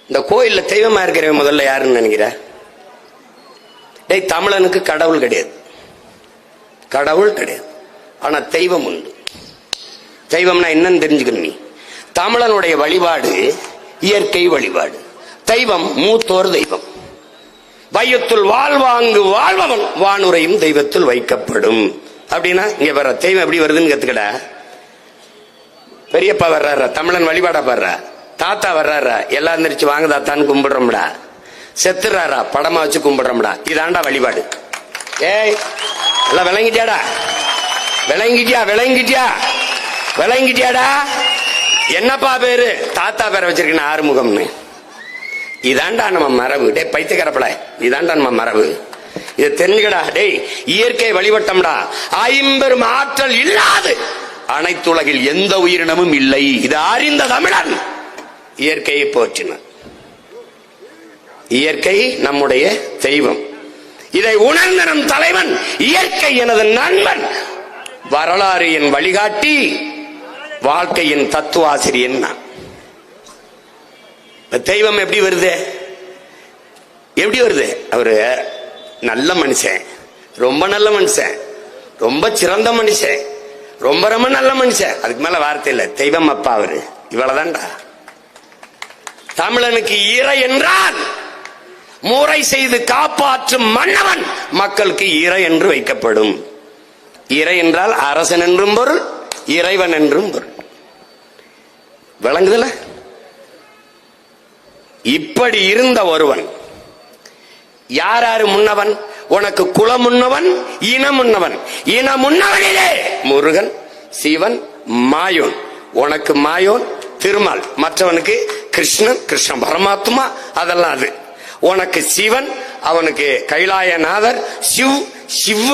இந்த கோயில்ல தெய்வமா இருக்கிறவன் முதல்ல யாருன்னு நினைக்கிற? டேய், தமிழனுக்கு கடவுள் கிடையாது, கடவுள் கிடையாது. ஆனா தெய்வம் உண்டு. தெய்வம்னா என்னன்னு தெரிஞ்சுக்கணும். நீ தமிழனுடைய வழிபாடு இயற்கை வழிபாடு. தெய்வம் மூத்தோர் தெய்வம். வையத்துள் வாழ்வாங்கு வாழ்பவன் வானுரையும் தெய்வத்தில் வைக்கப்படும். அப்படின்னா இங்க வர்ற தெய்வம் எப்படி வருதுன்னு கத்துக்கடா. பெரியப்பா வர்றாரா, தமிழன் வழிபாடா பாடுறா. தாத்தா வர்றாரா, எல்லாம் எந்திரிச்சு வாங்க தாத்தான்னு கும்பிடுறோம்டா. செத்துறாரா, படமா வச்சு கும்பிடுறோம்டா. இதாண்டா வழிபாடு. ஏய், எல்லாம் விளங்கிட்டியாடா? விளங்கிட்டியாடா? என்னப்பா பேரு? தாத்தா பேரை வச்சிருக்கேன் ஆறுமுகம்னு. இதாண்டா நம்ம மரபு. டே பைத்தியக்காரப்பட, இதாண்டா நம்ம மரபு. இதை தெரிஞ்சுக்கடா. டேய், இயற்கை வழிபட்டம்டா. ஐம்பெரும் ஆற்றல் இல்லாது அனைத்துலகில் எந்த உயிரினமும் இல்லை. இது அறிந்த தமிழன் இயற்கையை போற்றினான். இயற்கை நம்முடைய தெய்வம். இதை உணர்ந்த நம் தலைவன் இயற்கை எனது நண்பன், வரலாறு என் வழிகாட்டி, வாழ்க்கையின் தத்துவாசிரியன் நான். தெய்வம் எப்படி வருது? எப்படி வருது? அவரு நல்ல மனுஷன், ரொம்ப நல்ல மனுஷன், ரொம்ப சிறந்த மனுஷன், ரொம்ப ரொம்ப நல்ல மனுஷன். அதுக்கு மேல வார்த்தை இல்ல. தெய்வம் அப்பா அவரு. இவ்வளவுதான்டா. தமிழனுக்கு இறை என்றால் முறை செய்து காப்பாற்றும் மன்னவன் மக்களுக்கு இறை என்று வைக்கப்படும். இறை என்றால் அரசன் என்றும் பொருள், இறைவன் என்றும் பொருள். விளங்குதல? இப்படி இருந்த ஒருவன் யார் யாரு முன்னவன்? உனக்கு குலம் முன்னவன், இனம் முன்னவன். இனம் முன்னவனிலே முருகன், சிவன், மாயோன். உனக்கு மாயோன் திருமால், மற்றவனுக்கு கிருஷ்ணன், கிருஷ்ண பரமாத்மா, அதெல்லாம் அது. உனக்கு சிவன், அவனுக்கு கைலாயநாதர், சிவ்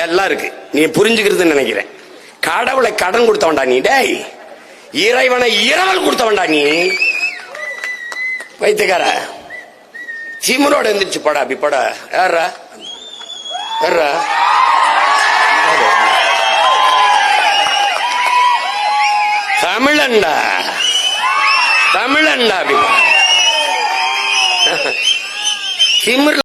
எல்லாம் இருக்கு. நீ புரிஞ்சுக்கிறது நினைக்கிறேன். கடவுளை கடன் கொடுத்தவன்டா நீ. டேய், இறைவனை இரவல் கொடுத்தவன்டா நீ. வைத்தியக்கார சீமனோட எந்திரிச்சு படா. அப்படி படா. யாரா யாரா? தமிழன்டா, தமிழன்டா. அப்படி திமிர்